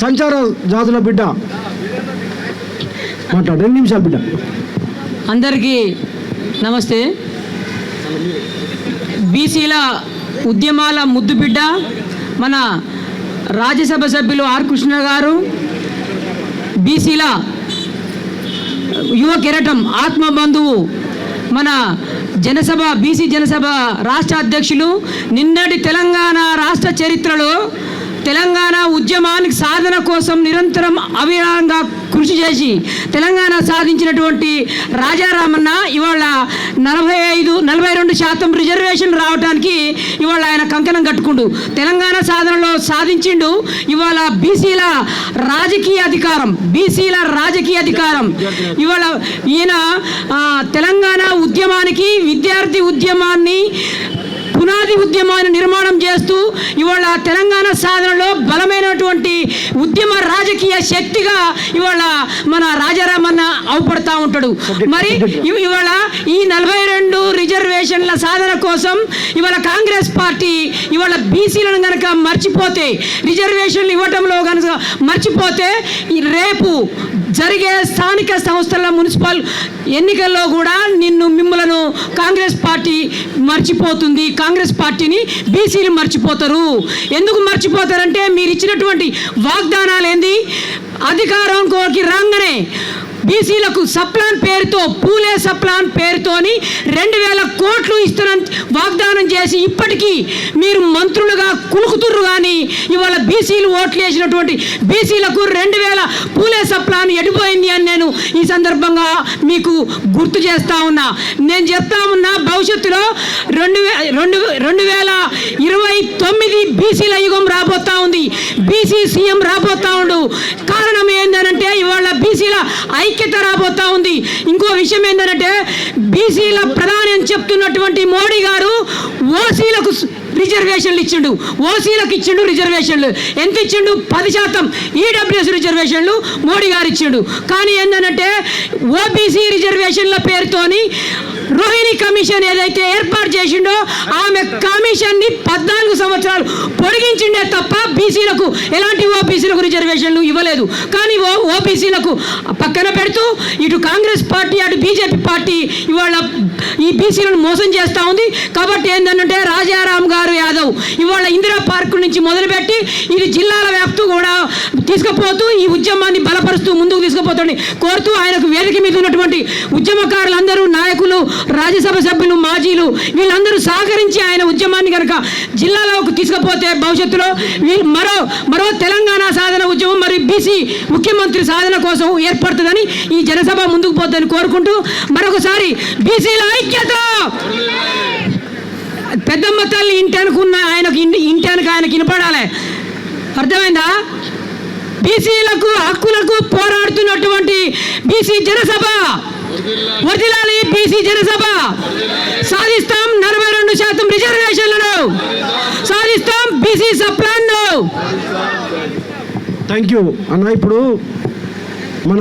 సంచార జాతుల బిడ్డ మాట్లాడు 2 నిమిషాలు బిడ్డ. అందరికీ నమస్తే. బీసీల ఉద్యమాల ముద్దు బిడ్డ మన రాజ్యసభ సభ్యులు ఆర్ కృష్ణ గారు, బీసీల యువ కెరటం ఆత్మబంధువు మన జనసభ బీసీ జనసభ రాష్ట్ర అధ్యక్షులు, నిన్నటి తెలంగాణ రాష్ట్ర చరిత్రలో తెలంగాణ ఉద్యమానికి సాధన కోసం నిరంతరం అవిరామంగా కృషి చేసి తెలంగాణ సాధించినటువంటి రాజారామన్న ఇవాళ 42% రిజర్వేషన్ రావడానికి ఇవాళ ఆయన కంకణం కట్టుకుండు తెలంగాణ సాధనలో సాధించిండు. ఇవాళ బీసీల రాజకీయ అధికారం ఇవాళ ఈయన తెలంగాణ ఉద్యమానికి విద్యార్థి ఉద్యమాన్ని పునాది ఉద్యమాన్ని నిర్మాణం చేస్తూ ఇవాళ తెలంగాణ సాధనలో బలమైనటువంటి ఉద్యమ రాజకీయ శక్తిగా ఇవాళ మన రాజారామన్న అవుపడతా ఉంటాడు. మరి ఇవాళ ఈ 42 రిజర్వేషన్ల సాధన కోసం ఇవాళ కాంగ్రెస్ పార్టీ ఇవాళ బీసీలను కనుక మర్చిపోతే, రిజర్వేషన్లు ఇవ్వటంలో కనుక మర్చిపోతే రేపు జరిగే స్థానిక సంస్థల మున్సిపల్ ఎన్నికల్లో కూడా మిమ్మలను కాంగ్రెస్ పార్టీ మర్చిపోతుంది. కాంగ్రెస్ పార్టీని బీసీలు మర్చిపోతారు. ఎందుకు మర్చిపోతారంటే మీరు ఇచ్చినటువంటి వాగ్దానాలు ఏంది? అధికారంలోకి రాగానే బీసీలకు సప్లాన్ పేరుతో, పూలే సప్లాన్ పేరుతోని 2000 కోట్లు ఇస్తున్న వాగ్దానం చేసి ఇప్పటికీ మీరు మంత్రులుగా కులుకుతుర్రు. కానీ ఇవాళ బీసీలు ఓట్లు వేసినటువంటి బీసీలకు 2000 పూలే సప్లాన్ ఎడిపోయింది అని నేను ఈ సందర్భంగా మీకు గుర్తు చేస్తా ఉన్నా. నేను చెప్తా ఉన్నా, భవిష్యత్తులో 2029 బీసీల యుగం రాబోతా ఉంది. బీసీ సీఎం రాబోతా ఉండు. కారణం ఏంటంటే ఇవాళ బీసీల ఐక్యత రాబోతా ఉంది. ఇంకో విషయం ఏంటంటే బీసీల ప్రధాని అని చెప్తున్నటువంటి మోడీ గారు ఓసీలకు రిజర్వేషన్లు ఇచ్చిండు. ఓసీలకు ఇచ్చిండు రిజర్వేషన్లు. ఎంత ఇచ్చిండు? 10% ఈడబ్ల్యూఎస్ రిజర్వేషన్లు మోడీ గారు ఇచ్చిండు. కానీ ఏంటంటే ఓబీసీ రిజర్వేషన్ల పేరుతోని రోహిణి కమిషన్ ఏదైతే ఏర్పాటు చేసిండో ఆమె కమిషన్ని 14 సంవత్సరాలు పొడిగించిండే తప్ప బీసీలకు ఎలాంటి ఓబీసీలకు రిజర్వేషన్లు ఇవ్వలేదు. కానీ ఓబీసీలకు పక్కన పెడుతూ ఇటు కాంగ్రెస్ పార్టీ అటు బీజేపీ పార్టీ ఇవాళ ఈ బీసీలను మోసం చేస్తూ ఉంది. కాబట్టి ఏంటంటే రాజారాం గారు యాదవ్ ఇవాళ ఇందిరా పార్క్ నుంచి మొదలుపెట్టి ఇది జిల్లాల వ్యాప్తు కూడా తీసుకుపోతూ ఈ ఉద్యమాన్ని బలపరుస్తూ ముందుకు తీసుకుపోతుంది కోరుతూ ఆయనకు వేదిక మీద ఉన్నటువంటి ఉద్యమకారులందరూ, నాయకులు, రాజ్యసభ సభ్యులు, మాజీలు వీళ్ళందరూ సహకరించి ఆయన ఉద్యమాన్ని కనుక జిల్లాలోకి తీసుకుపోతే భవిష్యత్తులో మరో తెలంగాణ సాధన ఉద్యమం మరియు బీసీ ముఖ్యమంత్రి సాధన కోసం ఏర్పడుతుందని ఈ జనసభ ముందుకు పోతుందని కోరుకుంటూ మరొకసారి బీసీల ఐక్యత. పెద్దమ్మ తల్లి ఇంటానుకున్న ఆయనకు వినపడాలి. అర్థమైందా? బీసీలకు హక్కులకు పోరాడుతున్నటువంటి బీసీ జనసభ వదిలాలి. బీసీ జనసభ సాధిస్తాం. 42% రిజర్వేషన్లను సాధిస్తాం. BC sub plan. థ్యాంక్ యూ అన్న. ఇప్పుడు